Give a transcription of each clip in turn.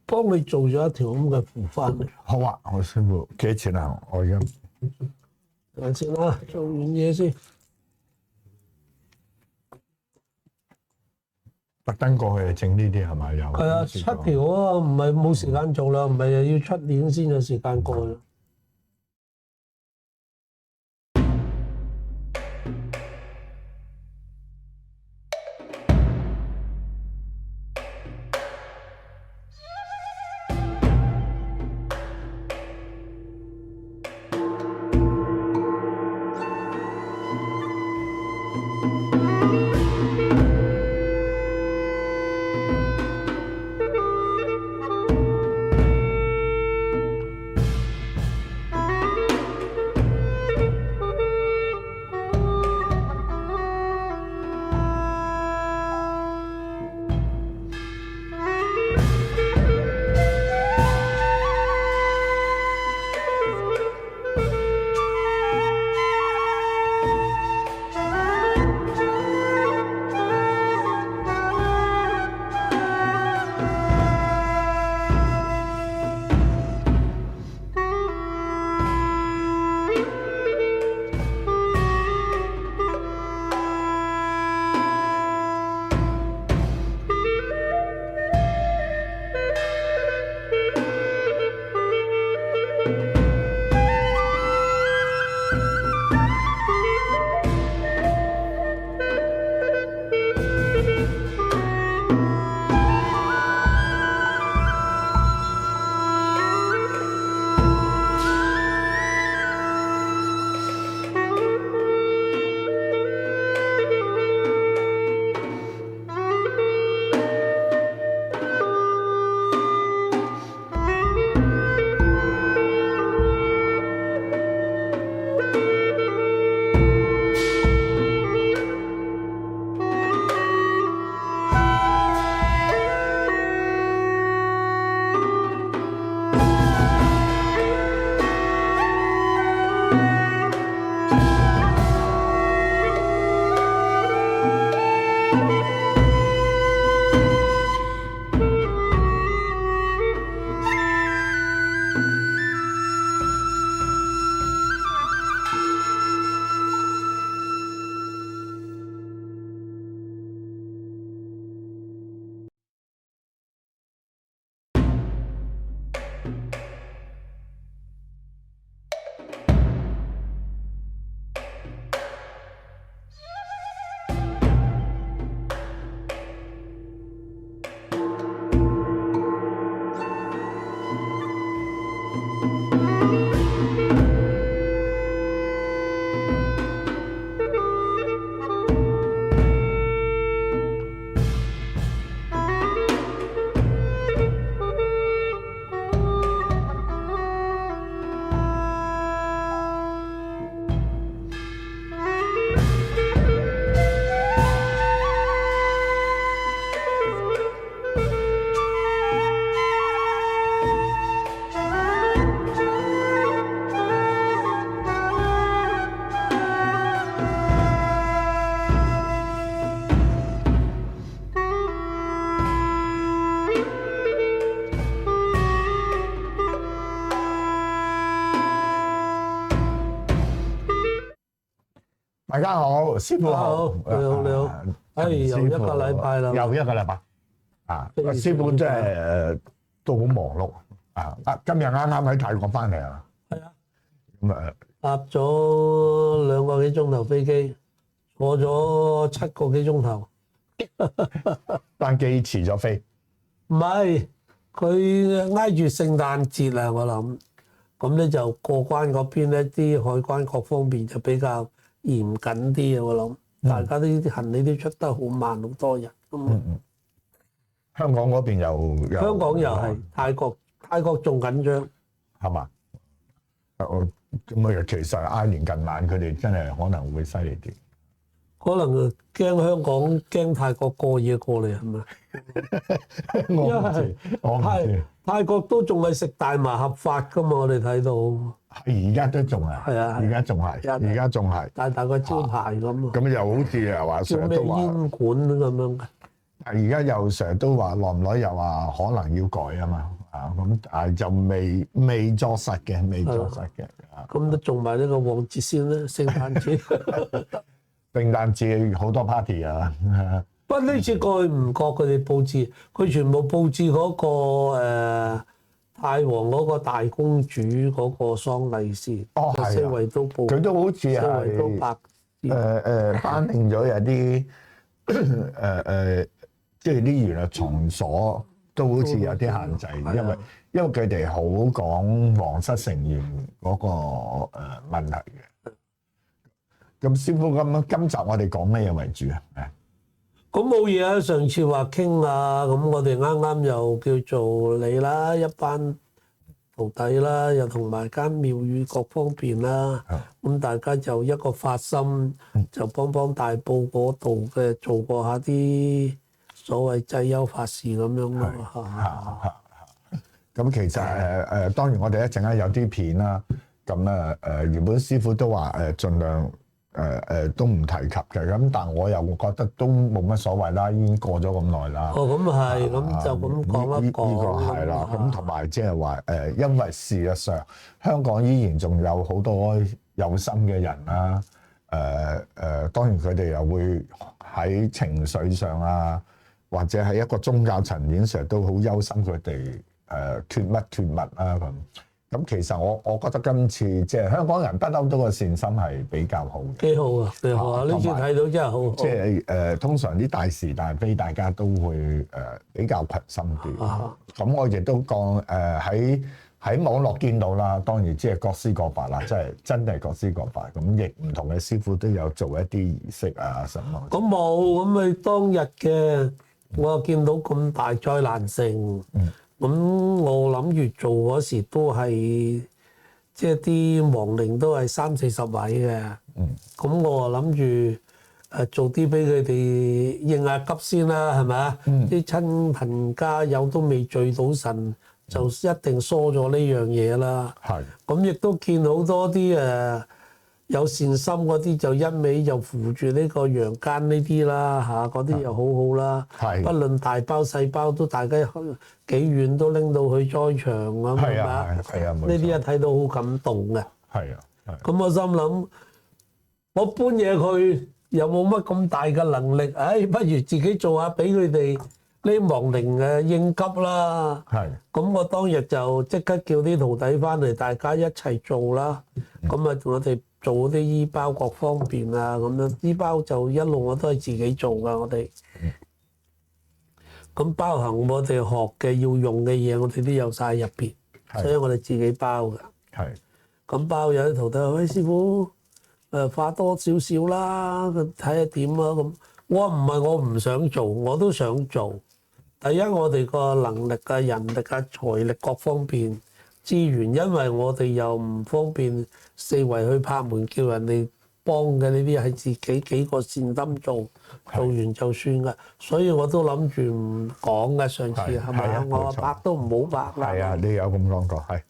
幫你做咗一條咁嘅符翻嚟。好啊，我師傅幾多錢啊？我而家等先啦，做完嘢先。特登過去整呢啲係咪有？係啊，7條啊，唔係冇時間做啦，唔係又要出年先有時間過啦。大家好，師傅好，你好，你好。又一個禮拜啦，又一個禮拜啊！師傅真係都好忙碌啊！今日啱啱喺泰國翻嚟啊，係啊，咁搭咗2個幾鐘頭飛機，坐咗7個幾鐘頭，班機遲咗飛，唔係佢挨住聖誕節啊，我諗咁咧就過關嗰邊咧啲海關各方面就比較嚴謹啲啊，我諗大家啲行李都出得好慢，好多人咁。香港嗰邊又香港又係泰國仲緊張，係嘛？咁啊，其實挨年近晚佢哋真係可能會犀利啲。可能驚香港驚泰國過夜過嚟係咪？我唔知，泰國都仲係食大麻合法㗎嘛？我哋睇到而家都仲係，係啊而家仲係，而家仲係大個招牌咁啊，咁又好似又話成叫咩日都話，煙館咁樣嘅。而家又成日都話耐唔耐又話可能要改啊嘛，咁但係就未作實嘅，未作實嘅。咁都做埋呢個旺節先啦，聖誕節。聖誕節好多 party 啊！不過呢次過去唔覺佢哋佈置，佢全部佈置嗰個太皇嗰個大公主嗰個喪禮事，哦係啊四圍都佈，佢都好似四圍都白係頒定咗有啲即係啲娛樂場所都好似有啲限制，因為佢哋好講皇室成員嗰個問題嘅。咁師傅咁，今集我哋講咩嘢為主啊？咁冇嘢啊！上次話傾啊，咁我哋啱啱又叫做你啦，一班徒弟啦，又同埋間廟宇各方面啦，咁大家就一個發心，就幫大埔嗰度嘅做過下啲所謂祭幽法事咁樣咯。咁其實當然我哋一陣間有啲片啦，咁原本師傅都話盡量。都唔提及嘅，咁但我又覺得都冇乜所謂啦，已經過咗咁耐啦。哦，咁係，咁就咁講一講。呢個係啦，咁同埋即係話因為事實上香港依然仲有好多有心嘅人啦。當然佢哋又會喺情緒上啊，或者喺一個宗教層面上都好憂心佢哋脫乜啦咁。咁其實我覺得今次即係香港人不嬲都個善心係比較好嘅，幾好啊，幾好啊！呢次睇到真係好。即係通常啲大是大非，大家都會比較群心啲。咁我亦都講喺網絡見到啦，當然即係各施各法啦，即係真係各施各法。咁亦唔同嘅師傅都有做一啲儀式啊什麼。咁冇，咁咪當日嘅我又見到咁大災難性。咁我諗住做嗰時都係，即係啲亡靈都係30-40位嘅。咁我諗住做啲俾佢哋應下急先啦，係咪啊？啲親朋家友都未聚到神，就一定疏咗呢樣嘢啦。係。咁亦都見好多啲有善心嗰啲就一味就扶住呢個陽間呢啲啦嚇，嗰啲又好好啦。係，不論大包細包都大家幾遠都拎到去災場咁係咪啊？係啊，呢啲一睇到好感動嘅。係啊，咁我心諗，我搬嘢佢又冇乜咁大嘅能力，不如自己做下俾佢哋呢亡靈應急啦。係，咁我當日就即刻叫啲徒弟翻嚟，大家一齊做啦。咁啊，我哋做啲衣包各方面啊，咁樣衣包就一路我都係自己做噶，我哋。咁包含我哋學嘅要用嘅嘢，我哋都有晒入邊，所以我哋自己包嘅。係。咁包有啲徒弟話：喂，師傅，化多少少啦，睇下點啊咁。我話唔係我唔想做，我都想做。第一，我哋個能力啊、人力啊、財力各方面。資源，因為我哋又唔方便四圍去拍門叫人哋幫嘅，呢啲係自己幾個善心做完就算噶，所以我都諗住唔講嘅。上次係咪啊？我話拍都唔好拍啦。係啊，你有咁講過，係。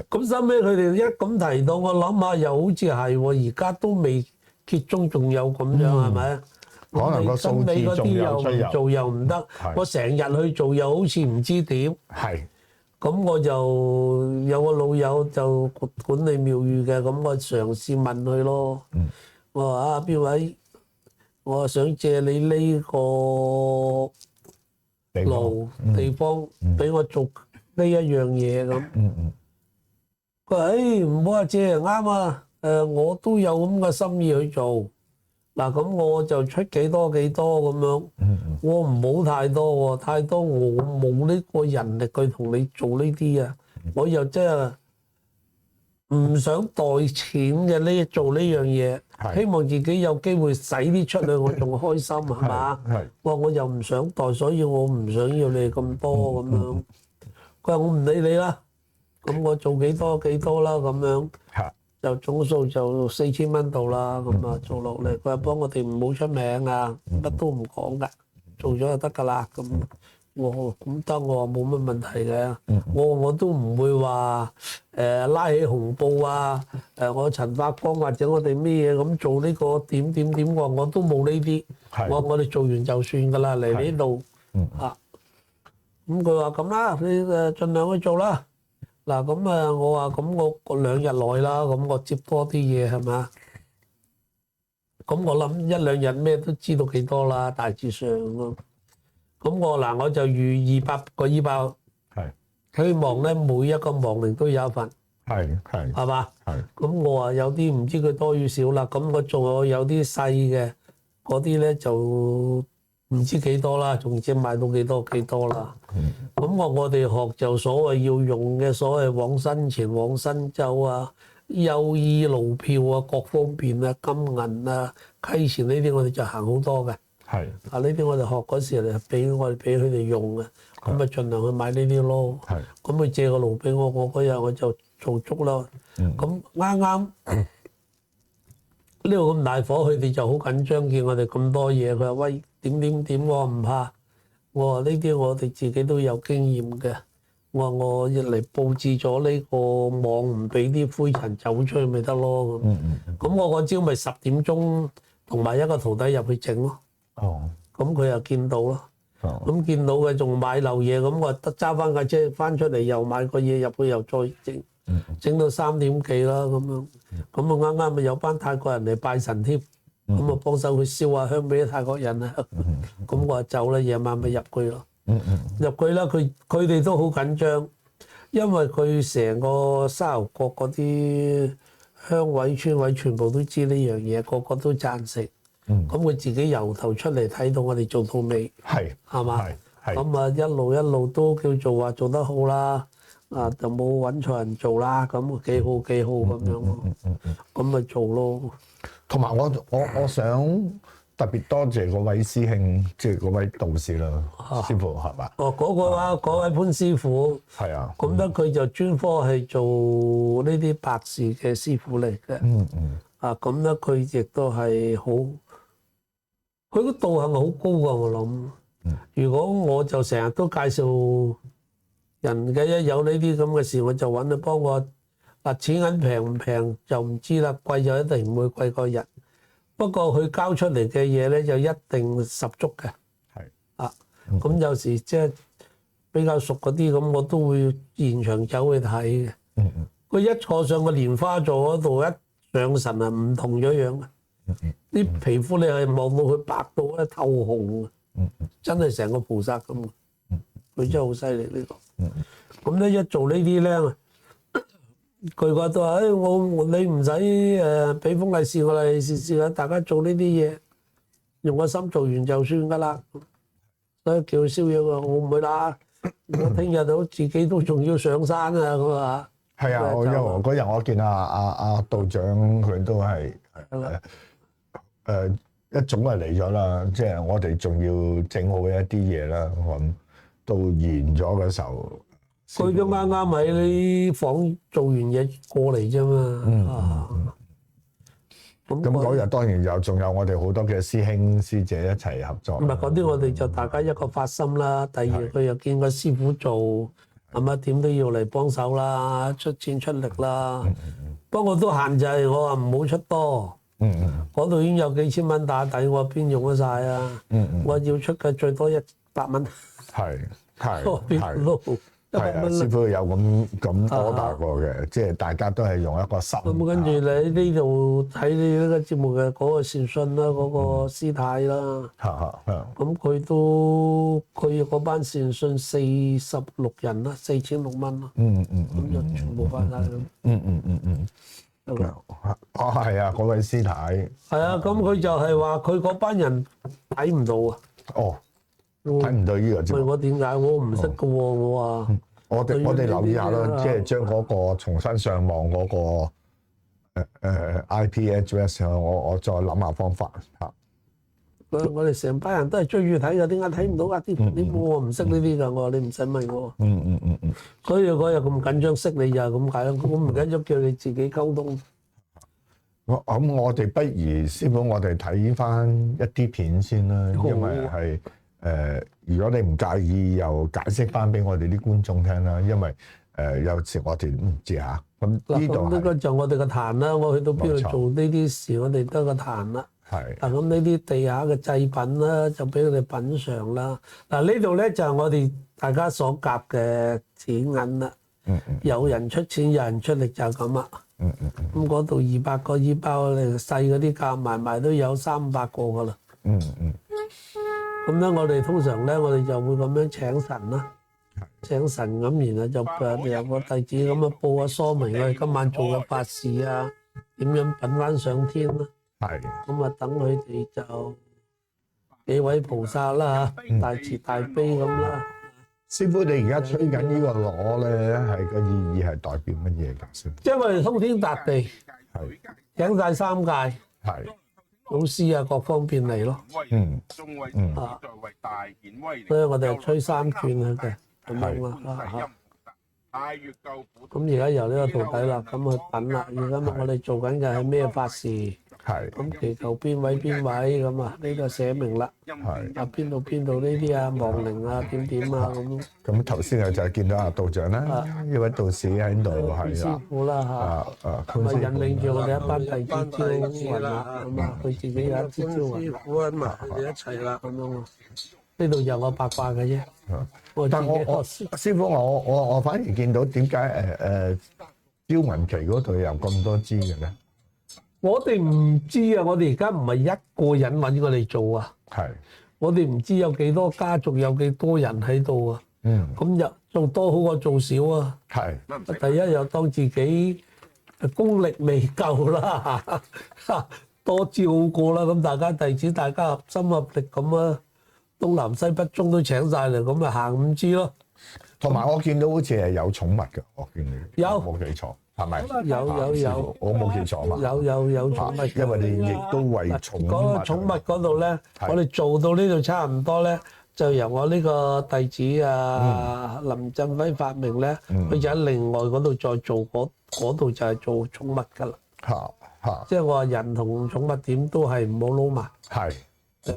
咁收尾佢哋一咁提到，我諗下又好似係喎，而家都未揭盅，仲有咁樣係咪？可能個數字仲有追又唔做又唔得，我成日去做又好似唔知點。係。咁我就有個老友就管理廟宇嘅，咁我嘗試問佢咯。我話啊，邊位？我想借你呢個地方俾我做呢一樣嘢咁。佢話：唔好話借，啱啊！我都有咁嘅心意去做。嗱，咁我就出幾多咁樣，我唔好太多喎，太多我冇呢個人力去同你做呢啲啊，我又真係唔想袋錢嘅做呢樣嘢，希望自己有機會使啲出去，我仲開心係嘛？我又唔想袋，所以我唔想要你咁多咁樣。佢話我唔理你啦，咁我做幾多啦咁樣。就總數就4000蚊度啦，咁啊做落嚟，佢話幫我哋唔好出名啊，乜都唔講噶，做咗就得噶啦。咁我咁得，我話冇乜問題嘅。我都唔會話拉起紅布啊，我陳發光或者我哋咩嘢咁做呢個點點點，我都冇呢啲，係我哋做完就算㗎啦，嚟呢度啊。咁佢話咁啦，你盡量去做啦。嗱咁啊，我話咁我2日內啦，咁我接多啲嘢係嘛？咁我諗1、2日咩都知道幾多啦，大致上咯。咁我就預200個醫包，係希望咧每一個亡靈都有一份，係嘛？係。咁我話有啲唔知佢多與少啦，咁我仲有啲細嘅嗰啲咧就唔知幾多啦，仲唔知買到幾多啦。咁我哋學就所謂要用嘅所謂往生前、往生咒啊、優衣路票啊、各方面啊、金銀啊、溪錢呢啲，我哋就行好多嘅。係啊，呢啲我哋學嗰時就俾我哋俾佢哋用嘅，咁咪盡量去買呢啲咯。係。咁佢借個爐俾我，我嗰日我就做足啦。咁啱呢度咁大火，佢哋就好緊張，見我哋咁多嘢，佢話喂點，我唔怕。我話呢啲我哋自己都有經驗嘅。我話我一嚟佈置咗呢個網，唔俾啲灰塵走出去咪得咯。咁我嗰朝咪10點鐘同埋一個徒弟入去整咯。哦。咁佢又見到咯。哦。咁見到嘅仲買漏嘢，咁我得揸翻架車翻出嚟，又買個嘢入去，又再整。整到3點幾啦咁樣，咁啊啱咪有班泰國人嚟拜神添，咁啊幫手去燒下香俾啲泰國人啊，咁我話走啦，夜晚咪入去咯，入去啦，佢哋都好緊張，因為佢成個沙頭角嗰啲鄉委村委全部都知呢樣嘢，個個都贊成，咁佢自己由頭出嚟睇到我哋做到尾，係嘛？咁啊一路都叫做話做得好啦。啊，就冇揾錯人做啦，咁幾好咁樣咯，咁咪做咯。同埋我想特別多謝嗰位師兄，即係嗰位道士啦，師傅係嘛？哦，嗰位潘師傅係啊。咁咧佢就專科係做呢啲白事嘅師傅嚟嘅。啊，咁咧佢亦都係好，佢個道行好高㗎，我諗。如果我就成日都介紹人嘅，一有呢啲咁嘅事，我就揾佢幫我。嗱，錢銀平唔平就唔知啦，貴就一定唔會貴過人。不過佢交出嚟嘅嘢咧，就一定十足嘅。係啊，咁有時即係比較熟嗰啲咁，我都會現場走去睇嘅。佢一坐上個蓮花座嗰度，一上神啊，唔同咗樣嘅。啲皮膚你係望到佢白到咧透紅嘅，真係成個菩薩咁。佢真係好犀利呢個。咁咧一做呢啲咧，佢話都話：你唔使俾封利是我啦，利是啦，大家做呢啲嘢，用個心做完就算㗎啦。所以叫佢燒嘢喎，我唔會啦。我聽日都自己都仲要上山啊！佢話係啊，因為嗰日我見阿道長佢都係一早係嚟咗啦，即係我哋仲要整好一啲嘢啦。咁到完咗嘅時候，佢都啱啱喺啲房做完嘢過嚟啫嘛。咁嗰日當然仲有我哋好多嘅師兄師姐一齊合作。唔係嗰啲，我哋就大家一個發心啦。第二，佢又見個師傅做，係咪點都要嚟幫手啦，出錢出力啦。不過都限制，我話唔好出多。嗰度已經有幾千蚊打底，我邊用得晒啊？我要出嘅最多100蚊。係係啊，師傅有咁order過嘅，即係大家都係用一個心。咁跟住你呢度睇你呢個節目嘅嗰個善信啦，嗰個師太啦。咁佢嗰班善信46人啦，4600蚊咯。咁就全部翻晒咁。係啊，嗰位師太。係啊，咁佢就係話佢嗰班人睇唔到啊。哦。睇唔到呢個節目。問我點解？我唔識嘅喎，我話。我哋留意下啦，即係將嗰個重新上網嗰個IP address，我再諗下方法嚇。我哋成班人都係追住睇嘅，點解睇唔到啊？啲我唔識呢啲㗎，我話你唔使問我。所以嗰日咁緊張識你就係咁解咯，我唔緊張叫你自己溝通。咁我哋不如師傅，我哋睇翻一啲片先啦，因為係。如果你唔介意，又解釋翻俾我哋啲觀眾聽啦，因為有時我哋都唔知嚇。咁嗱，呢度咁呢個就我哋個壇啦。我去到邊冇錯度做呢啲事，我哋都係個壇啦。係嗱，咁呢啲地下嘅祭品啦，就俾佢哋品嚐啦。嗱，呢度咧就係我哋大家所夾嘅錢銀啦。有人出錢，有人出力就係咁啦。咁嗰度200個衣包，你細嗰啲夾埋都有300個噶啦。咁咧，我哋通常咧，我哋就會咁樣請神啦，請神咁，然後就有個弟子咁啊報下疏明，我哋今晚做嘅法事啊，點樣品翻上天啦。係咁啊，等佢哋就幾位菩薩啦嚇，大慈大悲咁啦。師傅，你而家吹緊呢個鑼咧，係個意義係代表乜嘢㗎？師傅，即係我哋通天達地，係請晒3屆係老師啊，各方面嚟咯。啊，所以我哋係吹3轉嘅咁樣啦。咁而家由呢個徒弟啦，咁去品啦。而家我哋做緊嘅係咩法事？係咁祈求邊位咁啊？呢個寫明啦。係啊，邊度呢啲啊，亡靈啊，點啊咁。咁頭先就係見到阿道長啦，呢位道士喺度係師傅啦嚇。咁啊，引領住我哋一班弟子招魂啦，咁啊，佢自己有一支招魂。師傅啊嘛，佢哋一齊啦，咁樣。呢度有個八卦嘅啫。但我師傅，我反而見到點解招魂旗嗰度有咁多支嘅咧？我哋唔知啊！我哋而家唔係一個人揾我哋做啊。係。我哋唔知有幾多家族，有幾多人喺度啊。咁又做多好過做少啊。係。第一又當自己功力未夠啦，多招好過啦。咁大家弟子大家合心合力咁啊，東南西北中都請晒嚟，咁咪行5支咯。同埋我見到好似係有寵物嘅，我見你有冇記錯係咪？有，我冇記錯嘛？有寵物，因為你亦都為寵物。嗰個寵物嗰度咧，我哋做到呢度差唔多咧，就由我呢個弟子啊林振輝發明咧，佢就喺另外嗰度再做嗰度就係做寵物㗎啦。即係我話人同寵物點都係唔好撈埋。係。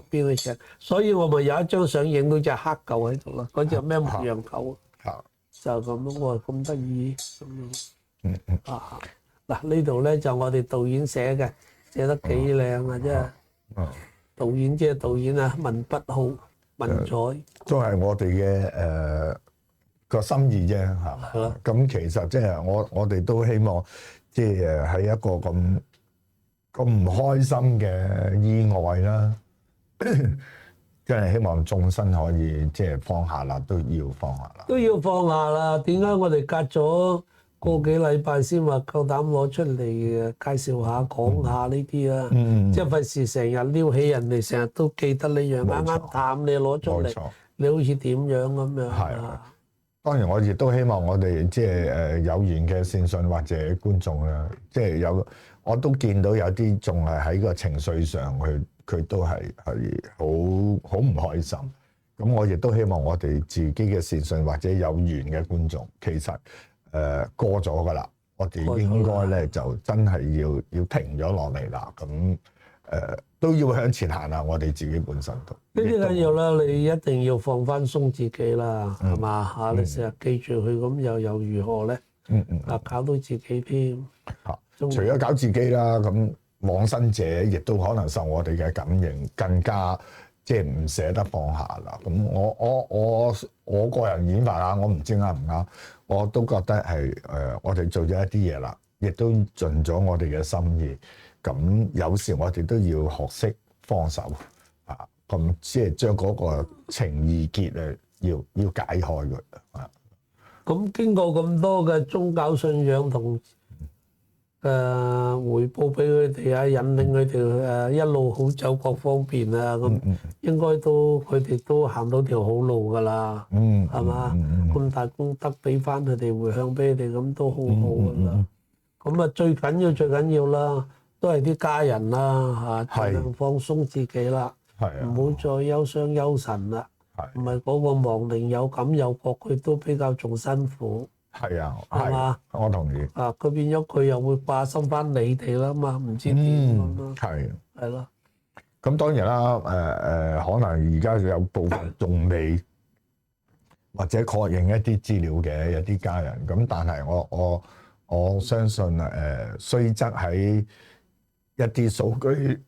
邊個請？所以我咪有一張相影到隻黑狗喺度咯，嗰隻咩牧羊狗就咁咯。我話咁得意咁樣。嗱呢度咧就我哋導演寫嘅，寫得幾靚啊！真係。導演即係導演啊，文筆好，文采。都係我哋嘅個心意啫嚇。係咯。咁其實即係我哋都希望，即係喺一個咁唔開心嘅意外啦。真係希望眾生可以即係放下啦，都要放下啦。都要放下啦。點解我哋隔咗個幾禮拜先話夠膽攞出嚟介紹下、講下呢啲啊？即係費事成日撩起人哋，成日都記得呢樣啱啱淡，你攞出嚟，你好似點樣咁樣？係啊。當然我亦都希望我哋即係有緣嘅善信或者觀眾啦，即係我都見到有啲仲係喺個情緒上佢都係好唔開心。咁我亦都希望我哋自己嘅善信或者有緣嘅觀眾，其實過咗㗎啦，我哋應該咧就真係要停咗落嚟啦。咁都要向前行啊！我哋自己本身都呢啲緊要啦，你一定要放翻鬆自己啦，係嘛嚇？你成日記住佢咁又如何咧？搞到自己添嚇。除咗搞自己啦，咁往生者亦都可能受我哋嘅感應，更加即係唔捨得放下啦。咁我個人演法啊，我唔知啱唔啱，我都覺得係我哋做咗一啲嘢啦，亦都盡咗我哋嘅心意。咁有時我哋都要學識放手啊，咁即係將嗰個情意結要解開佢啊。咁經過咁多嘅宗教信仰同回報俾佢哋啊，引領佢哋一路好走各方面啊，咁應該佢哋都行到條好路㗎啦，係嘛？咁大功德俾翻佢哋回向俾佢哋，咁都好好㗎啦。咁啊最緊要啦，都係啲家人啦嚇，盡量放鬆自己啦，唔好再憂傷憂神啦。唔係嗰個亡靈有感有覺，佢都比較仲辛苦。係啊，係嘛？我同意。佢變咗佢又會掛心翻你哋啦嘛，唔知點咁咯。係咯。咁當然啦，可能而家有部分仲或者確認一啲資料嘅有啲家人。咁但係我相信雖則喺一啲數據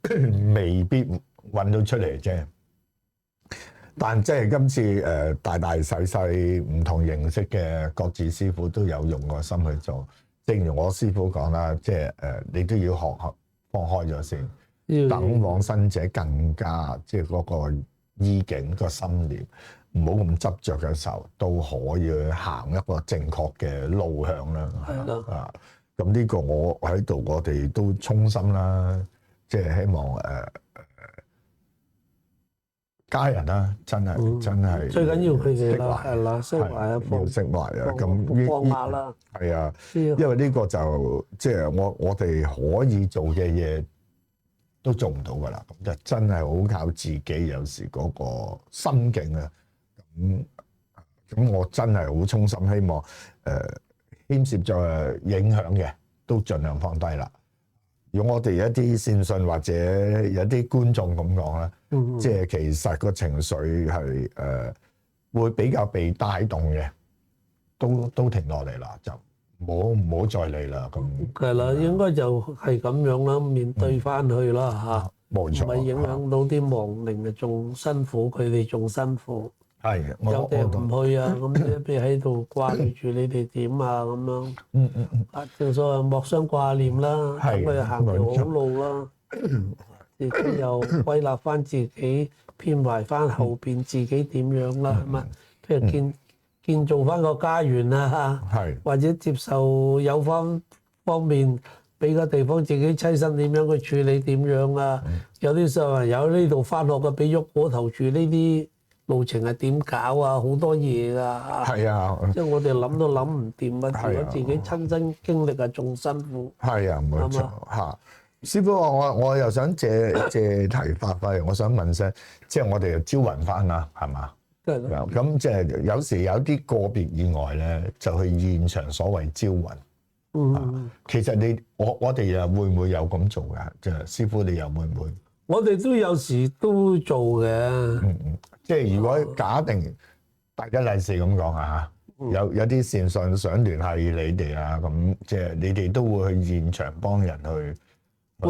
未必揾到出嚟啫。但即係今次大大細細唔同形式嘅各自師傅都有用個心去做。正如我師傅講啦，即係你都要學放開咗先，等往生者更加即係嗰個意境個心念唔好咁執着嘅時候，都可以去行一個正確嘅路向啦。係咯。啊，咁呢個我喺度，我哋都衷心啦，即係希望家人啦，真係最緊要佢哋啦，係啦，釋懷啊，要釋懷啊，咁放下啦，係啊，因為呢個就即係我哋可以做嘅嘢都做唔到噶啦，咁就真係好靠自己，有時嗰個心境啊，咁我真係好衷心希望牽涉咗影響嘅都盡量放低啦。如果我哋一啲善信或者有啲觀眾咁講啦，即係其實個情緒係會比較被帶動嘅，都停落嚟啦，就唔好再嚟啦。咁係啦，應該就係咁樣啦，面對翻去啦嚇，冇錯，唔係影響到啲亡靈啊，仲辛苦，佢哋仲辛苦。係，有啲唔去啊，咁一邊喺度掛住你哋點啊咁樣。啊，正所謂莫相掛念啦，等佢哋行條好路啦。自己又歸納翻自己，編排翻後邊自己點樣啦，係嘛？譬如建造翻個家園啊，或者接受有方面俾個地方自己棲身點樣去處理點樣啊？有啲小朋友呢度翻學嘅，俾喐火頭住呢啲。路程係點搞啊？好多嘢㗎，係啊，即係我哋諗都諗唔掂啊！如果自己親身經歷啊，仲辛苦。係啊，冇錯嚇。師傅，我又想借題發揮，我想問聲，即係我哋招魂翻啦，係嘛？咁即係有時有啲個別意外咧，就去現場所謂招魂。其實我哋又會唔會有咁做㗎？即係師傅，你又會唔會？我哋都有時都做嘅。即係如果假定大家利是咁講啊，有啲善信想聯繫你哋啊，咁即係你哋都會去現場幫人去。會。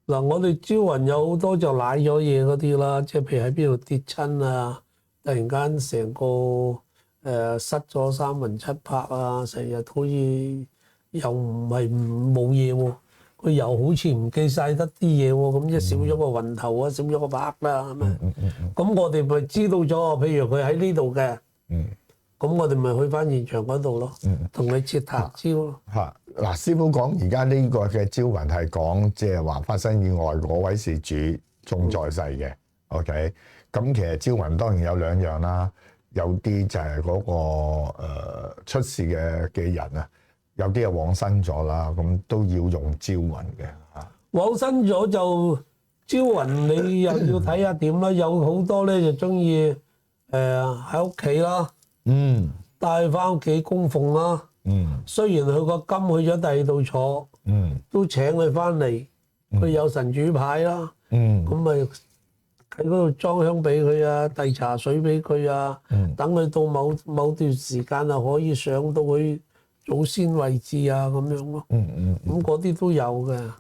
嗱，我哋招魂有好多就賴咗嘢嗰啲啦，即係譬如喺邊度跌親啊，突然間成個失咗3魂7魄啊，成日好似又唔係冇嘢喎。佢又好似唔記晒得啲嘢喎，咁即係少咗個雲頭啊，少咗個魄啦，係咪？咁我哋咪知道咗，譬如佢喺呢度嘅，咁我哋咪去翻現場嗰度咯，同你設塔招咯。嚇嗱，師傅講而家呢個嘅招魂係講即係話發生意外嗰位事主仲在世嘅，OK？咁其實招魂當然有兩樣啦，有啲就係嗰個出事嘅人啊。有啲係往生咗啦，咁都要用招魂嘅嚇。往生咗就招魂，你又要睇下點啦。有好多咧就中意喺屋企啦，帶翻屋企供奉啦。雖然佢個金去咗第二度坐，都請佢翻嚟，佢有神主牌啦。咁咪喺嗰度裝香俾佢啊，遞茶水俾佢啊，等佢到某段時間啊，可以上到去祖先位置啊，咁樣咯。咁嗰啲都有嘅。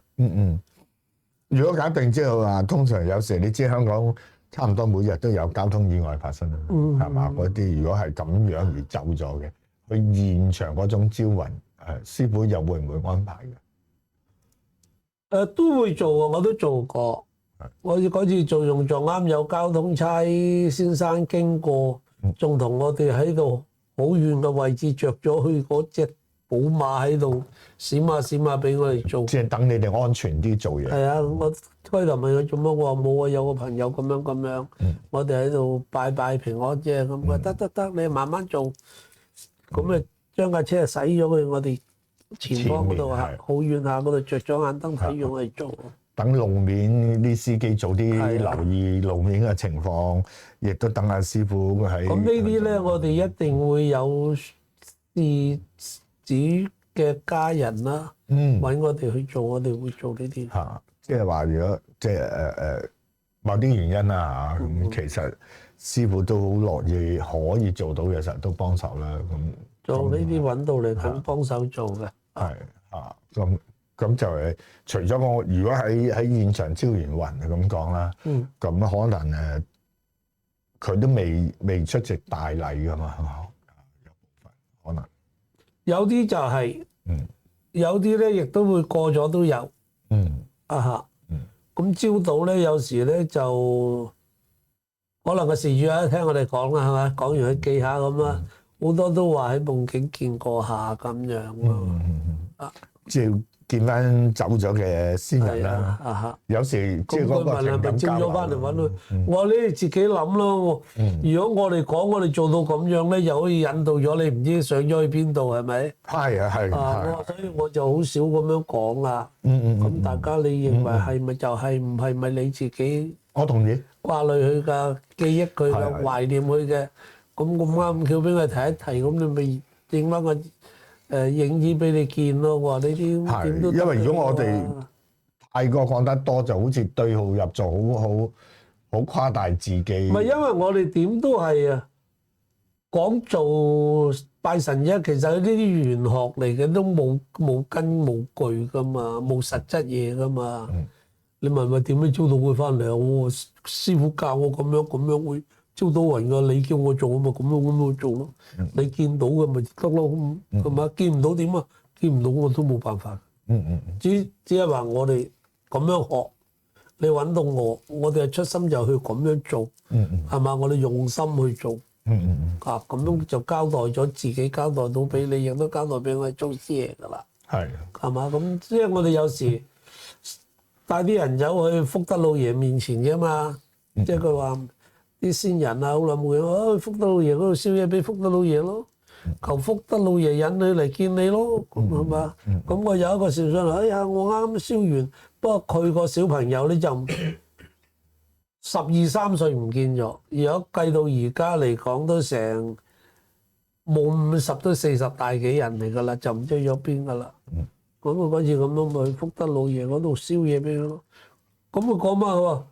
如果假定之後話，通常有時你知香港差唔多每日都有交通意外發生啦，係嘛？嗰啲如果係咁樣而走咗嘅，去現場嗰種招魂，師傅又會唔會安排嘅？都會做啊，我都做過。我嗰次做用撞啱有交通差先生經過，仲同我哋喺度。好遠嘅位置着咗去嗰隻寶馬喺度閃下俾我哋做，即係等你哋安全啲做嘢。係啊，我開頭問佢做乜，我話冇啊，有個朋友咁樣，我哋喺度拜平安啫。咁佢得，你慢慢做。咁咪將架車駛咗去我哋前方嗰度啊，好遠下嗰度着咗眼燈睇住我哋做。等路面啲司機早啲留意路面嘅情況，亦都等下師傅喺。咁呢啲咧，我哋一定會有事主嘅家人啦，揾我哋去做，我哋會做呢啲。即係話如果即係某啲原因啦嚇，咁其實師傅都好樂意可以做到嘅時候都幫手啦。做呢啲揾到嚟肯幫手做嘅。係啊，咁就係除咗我，如果喺現場招賢雲咁講啦，咁可能佢都未出席大禮噶嘛，有部分可能有啲就係，有啲咧亦都會過咗都有，咁朝到咧有時咧就可能個事主喺聽我哋講啦，係咪？講完佢記下咁啦，好多都話喺夢境見過下咁樣咯，即係見翻走咗嘅先人啦。有時即係嗰個情感交流。咁佢問係咪朝咗翻嚟揾佢？我話你哋自己諗咯。如果我哋講，我哋做到咁樣咧，又可以引導咗你，唔知上咗去邊度係咪？係啊，係。所以我就好少咁樣講啦。咁大家你認為係咪就係唔係咪你自己？我同意。掛慮佢嘅記憶，佢嘅懷念佢嘅，咁啱叫俾佢提一提，咁你咪影翻個影子俾你見咯。我話呢啲點都得。因為如果我哋太過講得多，就好似對號入座，好誇大自己。唔係，因為我哋點都係講做拜神啫，其實呢啲玄學嚟嘅，都冇根冇據噶嘛，冇實質嘢噶嘛。你問我點樣招到佢翻嚟啊？我師傅教我咁樣會招到人噶。你叫我做，我咪咁樣去做咯。你見到嘅咪得咯，係嘛？見唔到點啊？見唔到我都冇辦法。只係話我哋咁樣學，你揾到我哋係出心就去咁樣做，係嘛？我哋用心去做，咁樣就交代咗自己，交代到俾你，亦都交代俾我哋宗師爺噶啦。係嘛？咁即係我哋有時帶啲人走去福德老爺面前嘅嘛，即係佢話啲先人啊，好耐冇見，福德老爺嗰度燒嘢俾福德老爺咯，求福德老爺引佢嚟見你咯，咁係嘛？咁我有一個善信話：哎呀，我啱燒完，不過佢個小朋友咧就12、13歲唔見咗，如果計到而家嚟講都成冇50都40大幾人嚟㗎啦，就唔知咗邊㗎啦。咁我嗰次咁樣咪去福德老爺嗰度燒嘢俾佢咯。咁佢講乜？佢話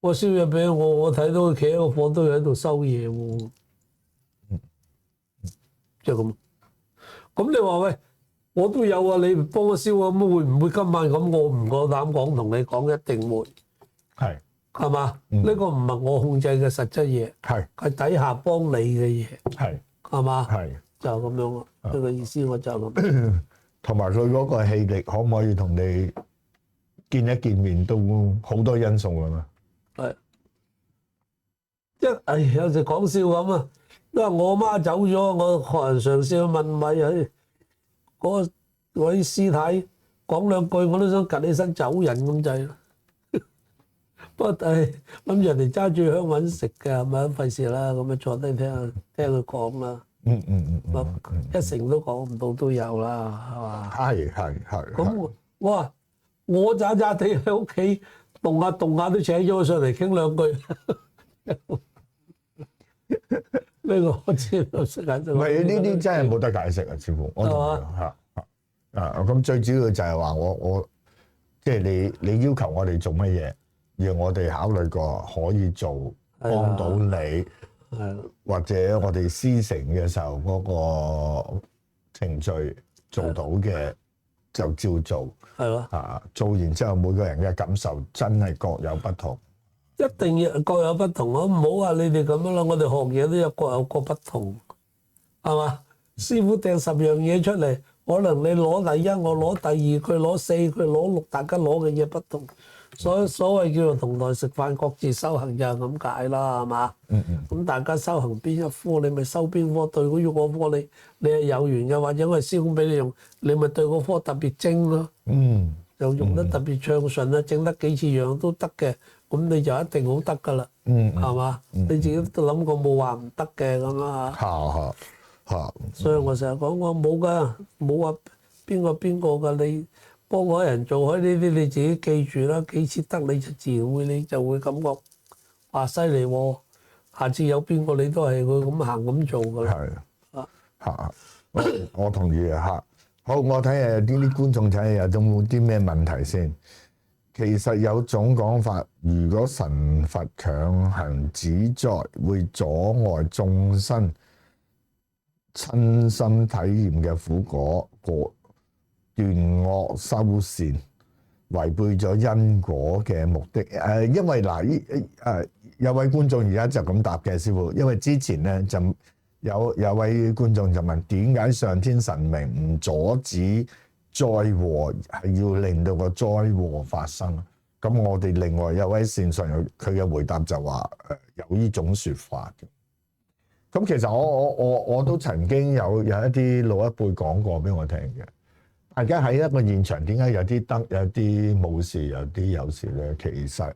我燒嘢俾我睇到佢企喺個火堆喺度收嘢喎。即係咁。咁你話喂，我都有啊，你幫我燒啊，咁會唔會今晚咁？我唔夠膽講，同你講一定會。係嘛？呢個唔係我控制嘅實質嘢，係底下幫你嘅嘢。係嘛？就咁樣咯。呢個意思我就咁。同埋佢嗰個氣力可唔可以同你見一見面都好多因素㗎嘛？有時講笑咁啊，因為我媽走咗，我學人嘗試去問米嗰位師太講兩句，我都想趌起身走人咁滯。不過諗住人哋揸住香揾食嘅係咪？費事啦，咁啊坐低聽佢講啦。一成都講唔到都有啦，係嘛？係。咁我話我渣渣地喺屋企動下都請咗我上嚟傾兩句。呢個我知道識緊。唔係呢啲真係冇得解釋啊，師傅。我同意咁最主要就係話我即係你要求我哋做乜嘢，而我哋考慮過可以做幫到你。或者我哋師承嘅時候嗰個程序做到嘅就照做，係咯。做完之後每個人嘅感受真係各有不同，一定要各有不同咯。唔好話你哋咁樣啦，我哋學嘢都有各有各不同，係嘛？師傅掟10樣嘢出嚟，可能你攞第一，我攞第二，佢攞4，佢攞6，大家攞嘅嘢不同。所謂叫做同台食飯，各自修行就係咁解啦，係嘛？咁大家修行邊一科，你咪修邊科。對嗰個科你係有緣嘅，或者我係師傅俾你用，你咪對嗰科特別精咯。就用得特別暢順啦，整得幾次樣都得嘅，咁你就一定好得噶啦，係嘛？你自己都諗過冇話唔得嘅咁啊嚇。所以我成日講我冇噶，冇話邊個噶，你幫嗰人做開呢啲，你自己記住啦，幾次得你就自然會，你就會感覺話犀利喎。下次有邊個你都係會咁行咁做噶啦。我同意啊嚇。好，我睇下呢啲觀眾睇下有冇啲咩問題先。其實有種講法，如果神罰強行指責，會阻礙眾生親身體驗嘅苦果，斷惡修善，違背咗因果嘅目的。因為嗱，有位觀眾而家就咁答嘅，師傅，因為之前咧就有位觀眾就問，點解上天神明唔阻止災禍，係要令到個災禍發生？咁我哋另外有位線上佢嘅回答就話有呢種説法嘅。咁其實我都曾經有一啲老一輩講過俾我聽嘅。大家喺一個現場，點解有啲得，有啲冇事，有啲有事咧？其實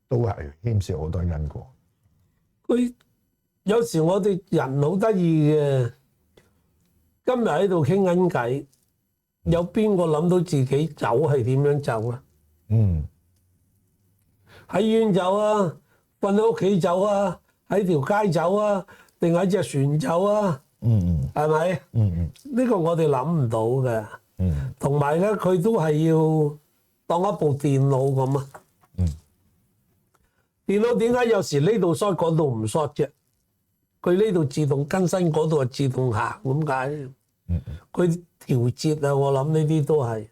都係牽涉好多因果。佢有時我哋人好得意嘅，今日喺度傾緊偈，有邊個諗到自己走係點樣走啊？喺醫院走啊，瞓喺屋企走啊，喺條街走啊，定喺隻船走啊？係咪？呢個我哋諗唔到嘅。同埋咧，佢都係要當一部電腦咁啊。電腦點解有時呢度 short 嗰度唔 short 啫？佢呢度自動更新，嗰度係自動行咁解。佢調節啊，我諗呢啲都係。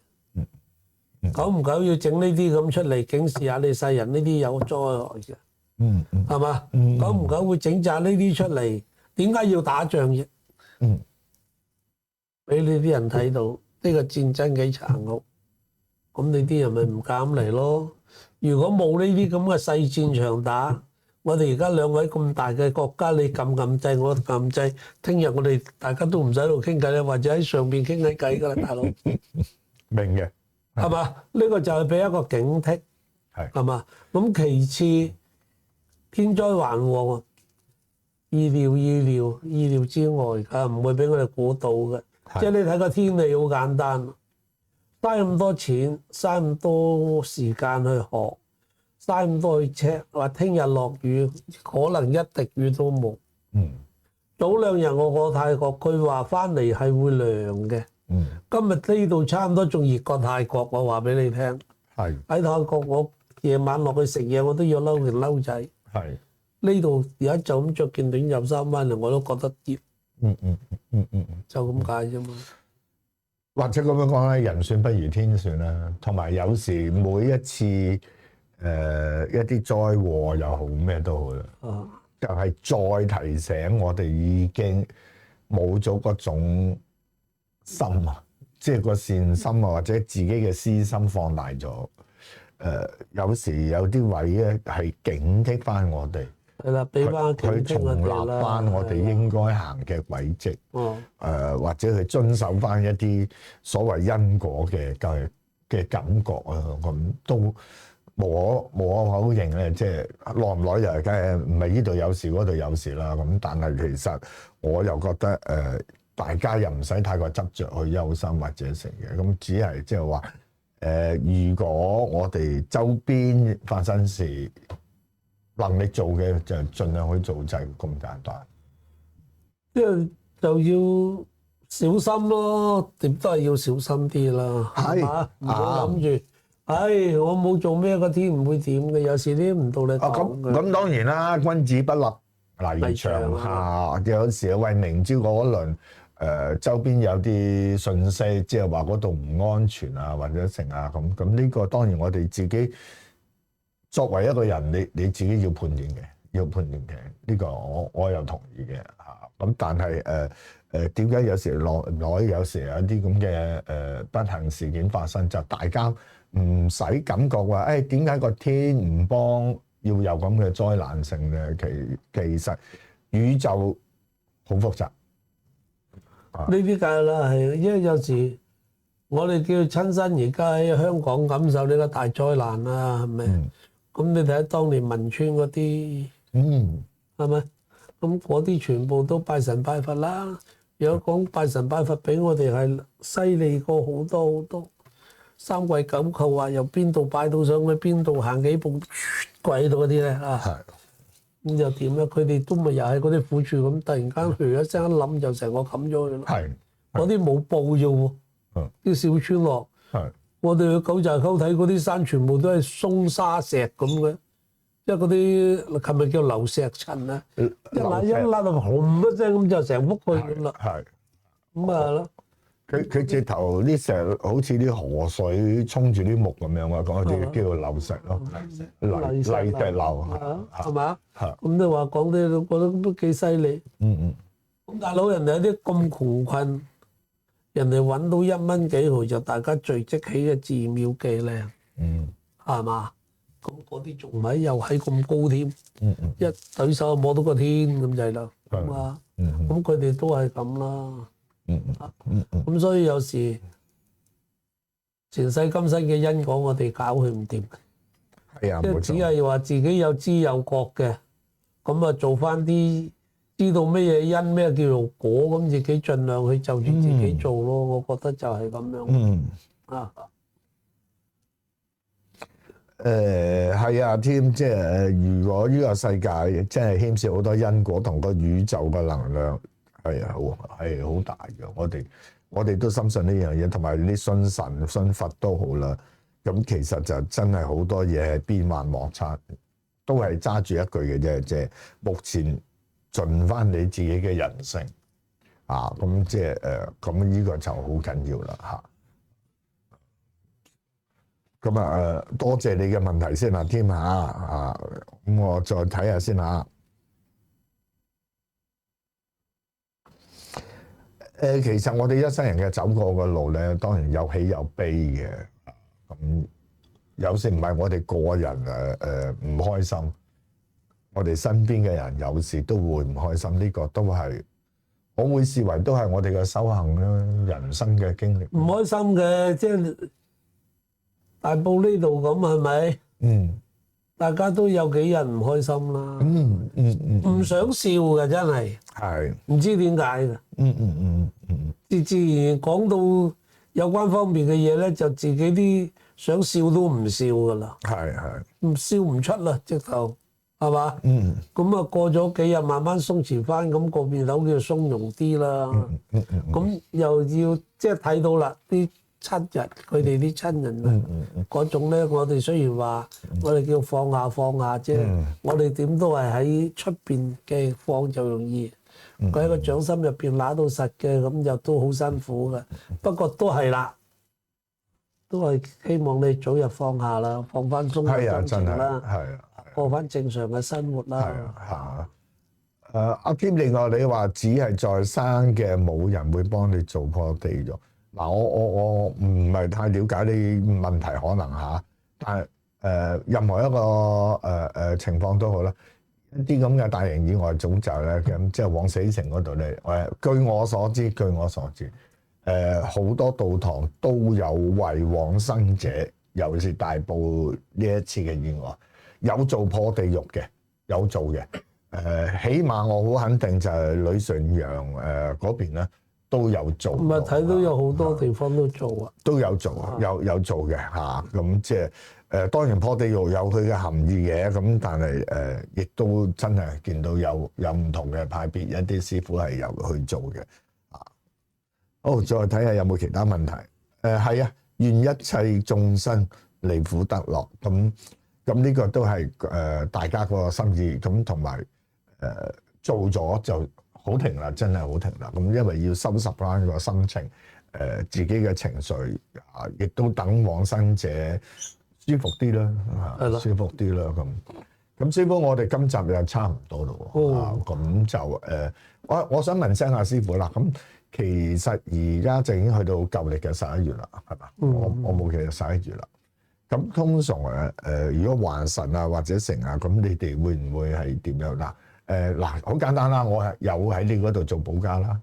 久唔久要整呢啲咁出嚟警示下你世人，呢啲有災害嘅。係嘛？久唔久會整紮呢啲出嚟，點解要打仗啫？俾呢啲人睇到。呢個戰爭幾殘酷，咁你啲人咪唔敢嚟咯？如果冇呢啲咁嘅細戰場打，我哋而家兩位咁大嘅國家，你撳掣，我撳掣，聽日我哋大家都唔使喺度傾偈啦，或者喺上邊傾緊偈噶啦，大佬。明嘅，係嘛？呢個就係俾一個警惕，係嘛？咁其次，天災橫禍，意料之外㗎，唔會俾我哋估到嘅。即係你睇個天氣好簡單，嘥咁多錢，嘥咁多時間去學，嘥咁多去 check，話聽日落雨，可能一滴雨都冇。早兩日我過泰國，佢話翻嚟係會涼嘅。今日呢度差唔多仲熱過泰國，我話俾你聽。喺泰國我夜晚落去食嘢，我都要褸件褸仔。呢度而家就咁着件短袖衫翻嚟，我都覺得熱。就咁解啫嘛。或者咁樣講咧，人算不如天算啦。同埋有時每一次一啲災禍又好咩都好啦，就係再提醒我哋已經冇咗嗰種心啊，即係個善心啊，或者自己嘅私心放大咗。有時有啲位咧係警惕翻我哋。係啦，俾翻佢重立翻我哋應該行嘅軌跡，或者去遵守翻一啲所謂因果嘅感覺啊，咁都無可否認咧，即係耐唔耐又梗係唔係呢度有事嗰度有事啦。咁但係其實我又覺得大家又唔使太過執着去憂心或者成嘅，咁只係即係話如果我哋周邊發生事，能力做嘅就盡量去做，就係咁簡單。即係就要小心咯，點都係要小心啲啦，係嘛？唔好諗住，我冇做咩，個天唔會點嘅。有時啲唔到你講嘅。咁當然啦，君子不立危牆下。有時喂，明朝嗰輪周邊有啲訊息，即係話嗰度唔安全啊，或者成啊咁呢個當然我哋自己。作為一個人，你自己要判斷嘅，呢個我又同意嘅嚇。咁但係點解有時有時有啲咁嘅不幸事件發生，就大家唔使感覺話點解個天唔幫要有咁嘅災難性嘅？其實宇宙好複雜。呢啲梗係啦，係因為有時我哋叫親身而家喺香港感受呢個大災難啦，係咪？咁你睇下當年汶川嗰啲，係咪？咁嗰啲全部都拜神拜佛啦。如果講拜神拜佛，比我哋係犀利過好多好多。三跪九叩話由邊度拜到上去邊度，行幾步跪到嗰啲咧啊！咁又點咧？佢哋都咪又係嗰啲苦處咁，突然間噓一聲一冧就成個冚咗佢咯。嗰啲冇報啫喎，啲小村落。我哋去九寨溝睇嗰啲山，全部都係鬆沙石咁嘅，即係嗰啲係咪叫流石塵啊？一揦一揦就轟一聲咁就成幅去咁啦。係咁咪係咯。佢直頭啲石好似啲河水沖住啲木咁樣啊，嗰啲叫做流石咯，泥石流係嘛？係咁你話講啲，覺得都幾犀利。咁大佬人哋有啲咁窮困，人哋揾到1蚊幾毫就大家聚積起嘅寺廟幾靚，係嘛？咁嗰啲仲咪又係咁高添，一舉手就摸到個天咁就係啦。咁啊，咁佢哋都係咁啦。咁所以有時前世今生嘅因果，我哋搞佢唔掂。係啊，即係只係話自己有知有覺嘅，咁啊做翻啲知道咩嘢因咩叫做果，咁自己盡量去就住自己做咯。我覺得就係咁樣。啊。係啊，添即係如果呢個世界真係牽涉好多因果同個宇宙嘅能量。係啊，係好大嘅。我哋都深信呢樣嘢，同埋啲信神信佛都好啦。咁其實就真係好多嘢係變幻莫測，都係揸住一句嘅啫，即係目前盡翻你自己嘅人性啊。咁即係咁呢個就好緊要啦嚇。咁啊多謝你嘅問題先啦，添嚇啊。咁我再睇下先嚇。其實我哋一生人嘅走過嘅路咧，當然有喜有悲嘅。咁有時唔係我哋個人唔開心，我哋身邊嘅人有時都會唔開心。呢個都係我會視為都係我哋嘅修行啦，人生嘅經歷。唔開心嘅，即係大埔呢度咁係咪？大家都有幾日唔開心啦。唔想笑嘅真係。係。唔知點解嘅。自然講到有關方面嘅嘢咧，就自己啲想笑都唔笑噶啦。係。唔笑唔出啦，直頭係嘛？咁啊過咗幾日，慢慢鬆弛翻，咁個面口叫鬆容啲啦。咁又要即係睇到啦啲。7日佢哋啲親人啊，嗰種咧，我哋雖然話我哋叫放下啫，我哋點都係喺出邊嘅放就容易，佢喺個掌心入邊揦到實嘅，咁就都好辛苦嘅。不過都係啦，都係希望你早日放下啦，放翻鬆嘅心情啦，過翻正常嘅生活啦。阿添，另外你話只係在生嘅，冇人會幫你做破地獄。嗱，我唔係太了解你問題可能嚇，但係任何一個情況都好啦，一啲咁嘅大型意外總就咧，咁即係往死城嗰度咧，據我所知，好多道堂都有為往生者，尤其是大埔呢一次嘅意外，有做破地獄嘅，有做嘅。起碼我好肯定就係呂順陽嗰邊咧。都有做，唔係睇到有好多地方都做啊，都有做，有做嘅嚇。咁即係當然破地獄有佢嘅含義嘅，咁但係亦都真係見到有唔同嘅派別，一啲師傅係有去做嘅。好，再睇下有冇其他問題。係啊，願一切眾生離苦得樂。咁呢個都係大家個心意。咁同埋做咗就。好停啦，真係好停啦。咁因為要收拾翻個心情，自己嘅情緒亦都等往生者舒服啲啦，舒服啲啦。咁師傅，我哋今集又差唔多咯。咁就我想問聲阿師傅啦。咁其實而家就已經去到舊歷嘅11月啦，係嘛？我冇記錯11月啦。咁通常如果還神啊或者成啊，咁你哋會唔會係點樣嗱？嗱，好簡單啦，我係有喺你嗰度做保家啦。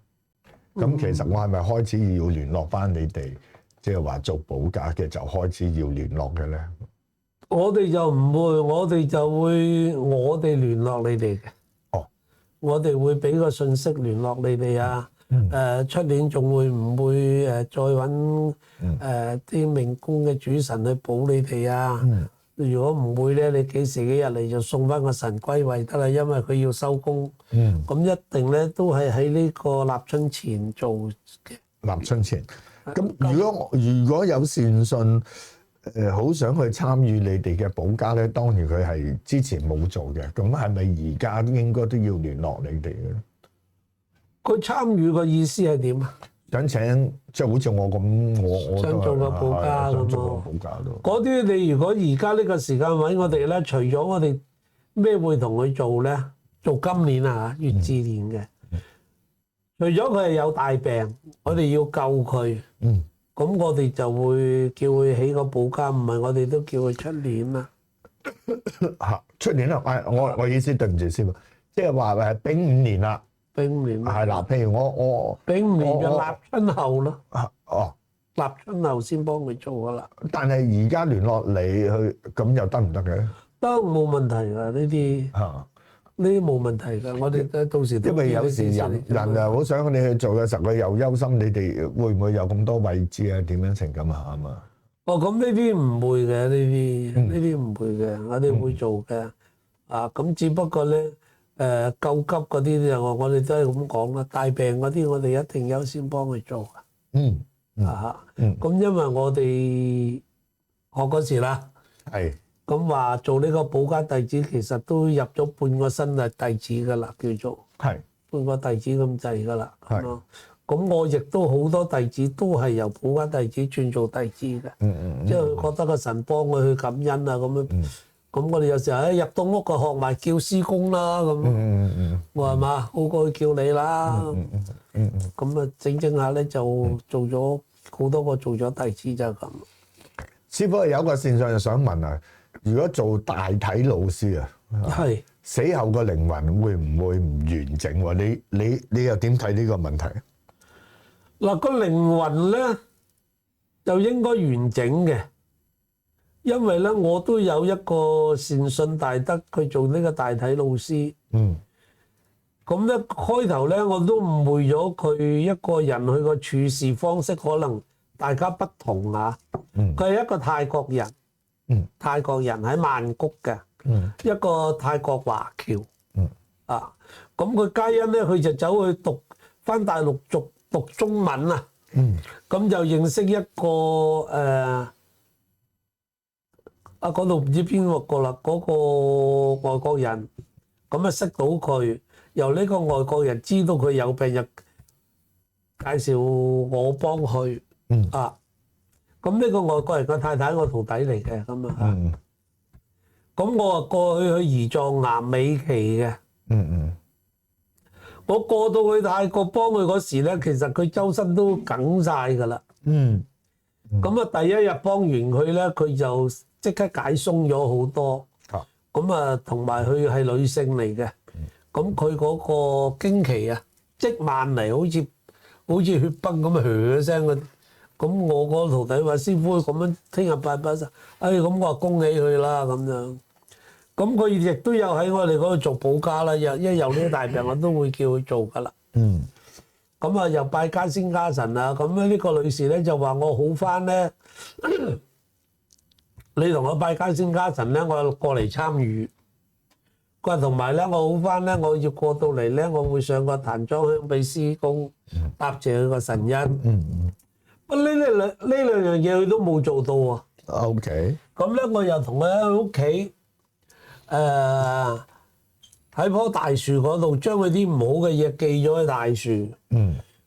咁其實我係咪開始要聯絡翻你哋，即係話做保家嘅就開始要聯絡嘅咧？我哋就唔會，我哋就會我哋聯絡你哋嘅。哦，我哋會俾個信息聯絡你哋啊。出年仲會唔會再揾啲命宮嘅主神去保你哋啊？如果唔會咧，你幾時幾日嚟就送翻個神歸位得啦，因為佢要收工。咁一定咧都係喺呢個立春前做嘅。立春前。咁如果有善信好想去參與你哋嘅保家咧，當然佢係之前冇做嘅，咁係咪而家應該都要聯絡你哋嘅咧？佢參與嘅意思係點啊？想請即係好似我咁，我想做個保家咁咯。嗰啲你如果而家呢個時間揾我哋咧，除咗我哋咩會同佢做咧？做今年啊，月至年嘅。除咗佢係有大病，我哋要救佢。咁我哋就會叫佢起個保家，唔係我哋都叫佢出年啦。嚇，出年啦！我意思對唔住師傅，即係話丙午年啦。丙午年係啦，譬如我丙午年就立春後咯。哦，立春後先幫佢做噶啦。但係而家聯絡你去，咁又得唔得嘅？得，冇問題㗎，呢啲嚇。呢啲冇問題㗎，我哋到時都因為有時人又好想你去做嘅時候，佢又憂心你哋會唔會有咁多位置啊？點樣成咁啊？係嘛？哦，咁呢啲唔會嘅，呢啲唔會嘅，我哋會做嘅。咁只不過咧，救急嗰啲就我哋都係咁講啦。大病嗰啲我哋一定優先幫佢做嘅。咁因為我哋學嗰時啦，係。咁話做呢個保家弟子，其實都入咗半個身係弟子㗎啦，叫做係半個弟子咁滯㗎啦。係咁，我亦都好多弟子都係由保家弟子轉做弟子嘅。即係佢覺得個神幫佢去感恩啊咁樣。咁我哋有時候入到屋就學埋叫師公啦咁。我話嘛，好過去叫你啦。咁啊，整下咧就做咗好多個做咗弟子就係咁。師傅有個線上就想問啊。如果做大體老師啊，係死後個靈魂會唔會唔完整喎？你又點睇呢個問題？嗱，個靈魂咧就應該完整嘅，因為咧我都有一個善信大德，佢做呢個大體老師。咁咧開頭咧我都誤會咗佢一個人，佢個處事方式可能大家不同啊。佢係一個泰國人。泰國人喺曼谷嘅，一個泰國華僑，咁佢皆因咧，佢就走去返大陸讀中文啊，咁就認識一個嗰度唔知邊個啦，嗰個外國人，咁啊識到佢，由呢個外國人知道佢有病，就介紹我幫佢咁呢個外國人嘅太太我徒弟嚟嘅，咁啊，咁我啊過去胰臟癌尾期嘅，我過到去泰國幫佢嗰時咧，其實佢周身都梗晒㗎啦，咁啊第一日幫完佢咧，佢就即刻解鬆咗好多，咁啊同埋佢係女性嚟嘅，咁佢嗰個經期啊即慢嚟，好似血崩咁啊，噓一聲嗰。咁我個徒弟話：師傅咁樣，聽日拜拜曬。咁我話恭喜佢啦咁樣。咁佢亦都有喺我哋嗰度做保家啦。一有呢啲大病，我都會叫佢做噶啦。咁啊，又拜家先家神啊。咁咧呢個女士咧就話：我好翻咧，你同我拜家先家神咧，我過嚟參與。佢話同埋咧，我好翻咧，我要過到嚟咧，我會上個壇裝香俾師公，答謝佢個神恩。呢兩樣嘢佢都冇做到喎。OK。咁咧，我又同佢喺屋企，喺棵大樹嗰度，將佢啲唔好嘅嘢寄咗喺大樹。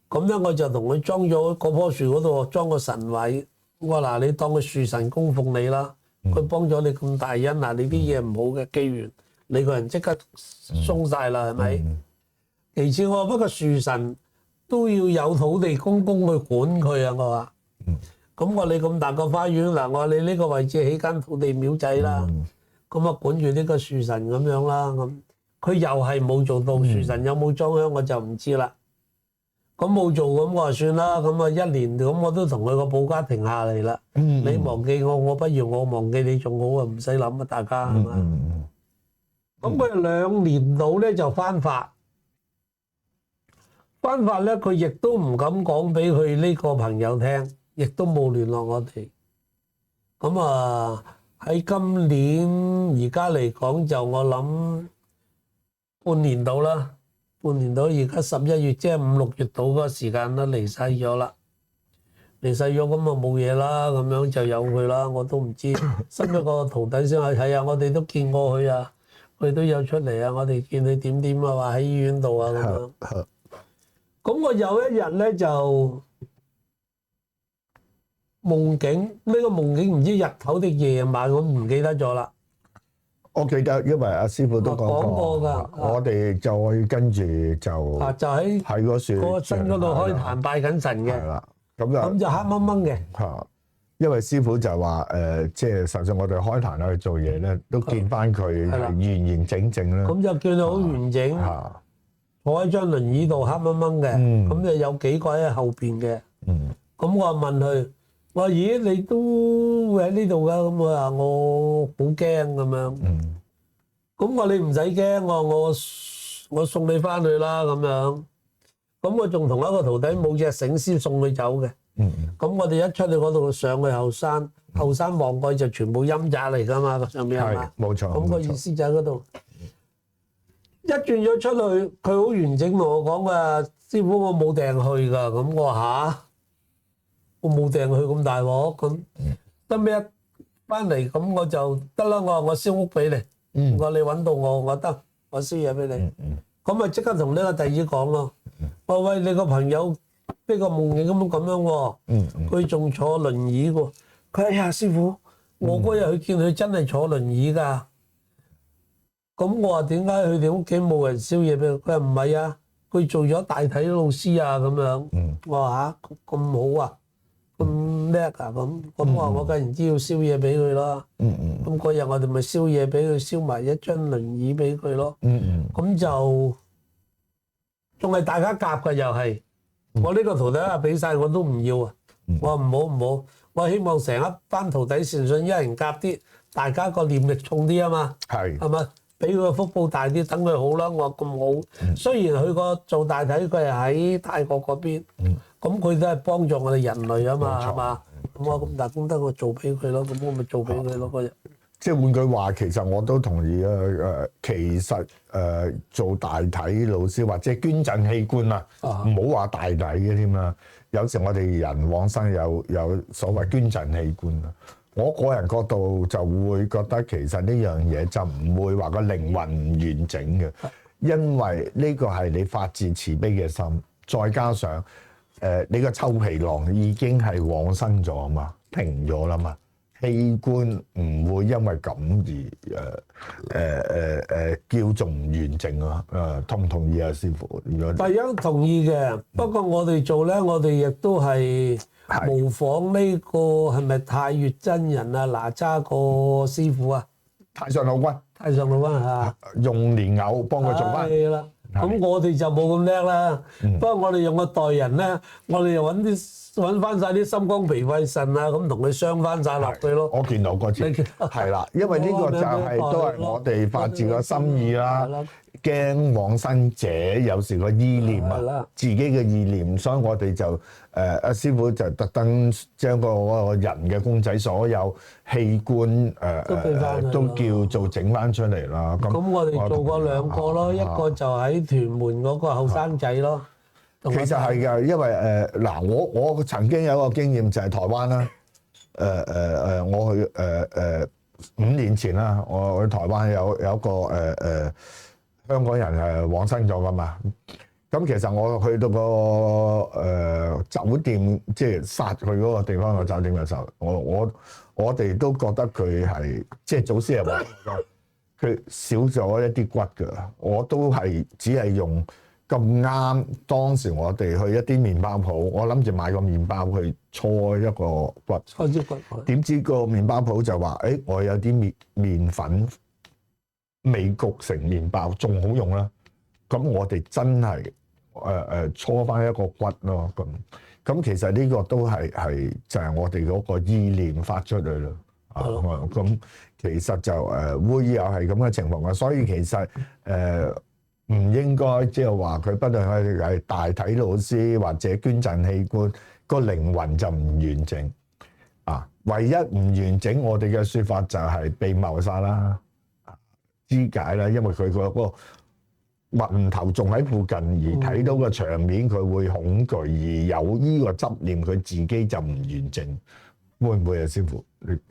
咁咧，我就同佢裝咗嗰棵樹嗰度裝個神位。我話嗱，你當個樹神供奉你啦。佢幫咗你咁大恩，嗱，你啲嘢唔好嘅寄完，你個人即刻鬆晒啦，係咪？其次我話不過樹神都要有土地公公去管佢啊！我話，咁我你咁大個花園嗱，我話你呢個位置起間土地廟仔啦，咁啊管住呢個樹神咁樣啦，咁佢又係冇做到，樹神有冇裝香我就唔知啦。咁冇做咁我話算啦，咁啊一年咁我都同佢個保家停下嚟啦。你忘記我，我不如我忘記你仲好啊，唔使諗啊，大家係嘛？咁佢2年到咧就翻法。翻法咧，佢亦都唔敢講俾佢呢個朋友聽，亦都冇聯絡我哋。咁啊，喺今年而家嚟講，就我諗半年到啦，半年到而家11月，即係5、6月到嗰個時間都離世咗啦。離世咗咁啊冇嘢啦，咁樣就由佢啦。我都唔知新一個徒弟先去睇啊，我哋都見過佢啊，佢都有出嚟啊，我哋見佢點啊，話喺醫院度啊咁樣。咁我有一日咧就夢境，呢個夢境唔知日頭定夜晚，我唔記得咗啦。我記得，因為阿師傅都講過㗎。我哋再跟住就就喺嗰樹個身嗰度開壇拜緊神嘅。係啦，咁就黑掹掹嘅。嚇，因為師傅就話即係實際我哋開壇去做嘢咧，都見翻佢係完完整整啦。咁就叫到好完整，坐喺張輪椅度黑掹掹嘅，咁就有幾個喺後邊嘅。咁我問佢，我話咦你都會喺呢度㗎？咁我話我好驚咁樣。咁我你唔使驚，我送你翻去啦咁樣。咁我仲同一個徒弟冇隻繩先送佢走嘅。咁我哋一出去嗰度上去後山，後山望過去就全部陰宅嚟㗎嘛，上面係嘛？冇錯。咁個意思就喺嗰度。一轉咗出去，佢好完整同我講啊，師傅我冇訂去㗎。咁我話嚇，我冇訂去咁大鑊。咁得尾一翻嚟，咁我就得啦。我話我燒屋俾你，我話你揾到我得，我燒嘢俾你。咁咪即刻同呢個弟子講咯。我話喂，你個朋友呢個夢境咁樣喎，佢仲坐輪椅喎。佢哎呀師傅，我嗰日去見佢真係坐輪椅㗎。咁我話點解佢哋屋企冇人燒嘢俾佢？佢話唔係啊，佢做咗大體老師啊咁樣。我話嚇咁好啊，咁叻啊咁。咁我話我梗係唔知要燒嘢俾佢啦。咁嗰日我哋咪燒嘢俾佢，燒埋一張輪椅俾佢咯。咁就仲係大家夾嘅又係。我呢個徒弟啊俾曬我都唔要啊。我話唔好，我希望成一班徒弟善信一人夾啲，大家個念力重啲啊嘛。係咪？俾佢個福報大啲，等佢好啦。我話咁好，雖然佢個做大體佢係喺泰國嗰邊，咁佢都係幫助我哋人類啊嘛，係嘛？咁我咁大功德，我做俾佢咯，咁我咪做俾佢咯嗰日。即係換句話，其實我都同意啊。其實做大體老師或者捐贈器官啊，唔好話大體嘅添啦。有時我哋人往生有所謂捐贈器官啊。我個人角度就會覺得其實呢樣嘢就唔會話個靈魂唔完整嘅，因為呢個係你發自慈悲嘅心，再加上你個臭皮囊已經係往生咗啊嘛，停咗啦嘛，器官唔會因為咁而叫做唔完整啊。同唔同意啊，師傅？如果第一同意嘅，不過我哋做咧，我哋亦都係模仿呢個係咪太乙真人啊？哪吒個師傅啊？太上老君，太上老君嚇，用蓮藕幫佢做翻。係啦，咁我哋就冇咁叻啦。不過我哋用個代人咧，我哋又揾翻晒啲心肝脾肺腎啊，咁同佢鑲翻晒落去咯。我見到嗰次係啦，因為呢個就係都係我哋發自個心意啦。驚往生者有時個意念啊，自己嘅意念，所以我哋就阿師傅就特登將個人嘅公仔所有器官都叫做整翻出嚟啦。咁我哋做過兩個咯，一個就喺屯門嗰個後生仔咯。其實係㗎，因為嗱，我曾經有一個經驗就係台灣啦。我去5年前啦，我去台灣有一個香港人係往生咗㗎嘛。咁其實我去到個酒店，即係殺佢嗰個地方個酒店嘅時候，我哋都覺得佢係即係祖師係話佢少咗一啲骨㗎。我都係只係用咁啱當時我哋去一啲麵包鋪，我諗住買個麵包去搓一個骨，搓支骨。點知個麵包鋪就話：我有啲麵粉未焗成麵包，仲好用啦。咁我哋真係搓翻一個骨咯。咁其實呢個都係就係我哋嗰個意念發出去咯。咁其實就會有係咁嘅情況嘅，所以其實唔應該即係話佢不論係大體老師或者捐贈器官，個靈魂就唔完整啊。唯一唔完整，我哋嘅説法就係被謀殺啦、肢解啦，因為佢嗰個雲頭仲喺附近而睇到個場面，佢會恐懼而有呢個執念，佢自己就唔完整，會唔會啊，師傅？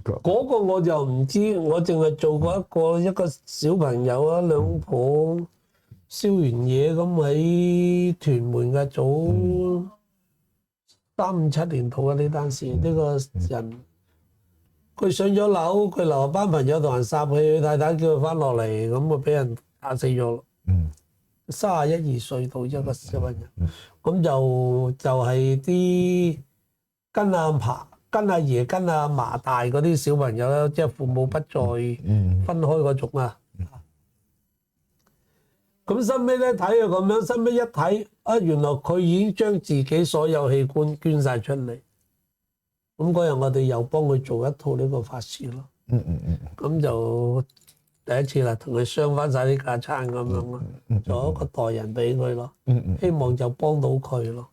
嗰個我就唔知，我淨係做過一個小朋友啊，兩婆燒完嘢咁喺屯門嘅早3、5、7年度嘅呢單事，呢個人佢上咗樓，佢留下班朋友同人殺佢，佢太太叫佢翻落嚟，咁啊俾人打死咗。31、2歲到一個小朋友，咁就係啲跟阿爺跟阿嫲大嗰啲小朋友啦，即係父母不再分開嗰種啊。咁收尾咧睇佢咁樣，收尾一睇啊，原來佢已經將自己所有器官捐晒出嚟。咁嗰日我哋又幫佢做一套呢個法事咯。咁就第一次啦，同佢傷翻晒啲架撐咁樣咯，做一個代人俾佢咯。希望就幫到佢咯。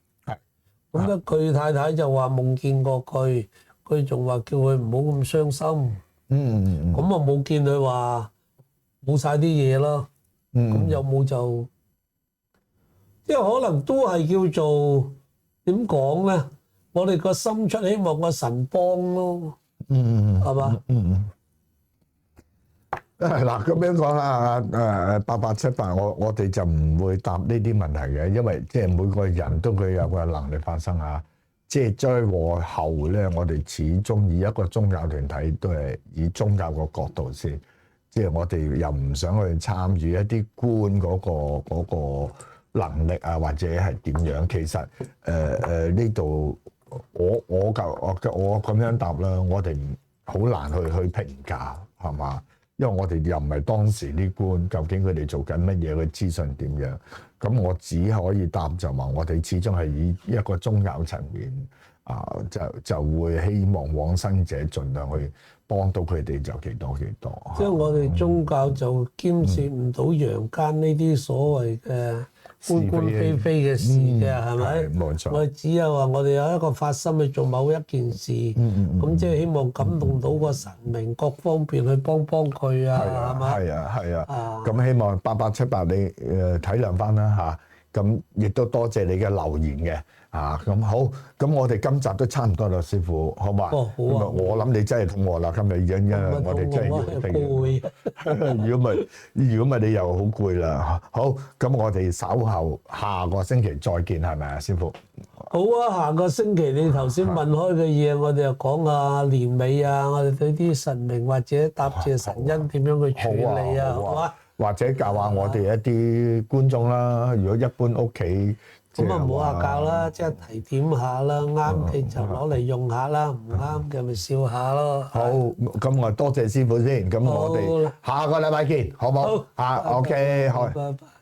咁咧，佢太太就話夢見過佢，佢仲話叫佢唔好咁傷心。咁啊冇見佢話冇晒啲嘢咯。咁有冇就，即係可能都係叫做點講咧？我哋個心出，希望個神幫咯。係嘛？嗱咁樣講啦，8878，我哋就唔會答呢啲問題嘅，因為即係每個人都佢有個能力發生嚇。即係災禍後咧，我哋始終以一個宗教團體都係以宗教個角度先，即係我哋又唔想去參與一啲官嗰個能力啊，或者係點樣？其實呢度我咁樣答啦，我哋好難去評價係嘛？因為我哋又唔係當時啲官，究竟佢哋做緊乜嘢嘅資訊點樣？咁我只可以答就話，我哋始終係以一個宗教層面啊，就會希望往生者盡量去幫到佢哋就幾多幾多。即係我哋宗教就兼涉唔到陽間呢啲所謂嘅官官非非嘅事嘅，係咪？冇錯。我哋只有話我哋有一個發心去做某一件事，咁即係希望感動到個神明各方面去幫佢啊，係嘛？係啊。咁希望8878你體諒翻啦嚇，咁亦都多謝你嘅留言嘅。咁好，咁我哋今集都差唔多啦，師傅，好嘛？好啊！我諗你真係肚餓啦，今日已經，因為我哋真係要飛。如果唔係你又好攰啦。好，咁我哋稍後下個星期再見，係咪啊，師傅？好啊！下個星期你頭先問開嘅嘢，我哋就講下年尾啊，我哋對啲神明或者答謝神恩點樣去處理啊，好嘛？或者教下我哋一啲觀眾啦，如果一般屋企。咁啊冇話教啦，即係提點下啦，啱嘅就攞嚟用下啦，唔啱嘅咪笑下咯。好，咁我多謝師傅先，咁我哋下個禮拜見，好唔好？OK，好。拜拜。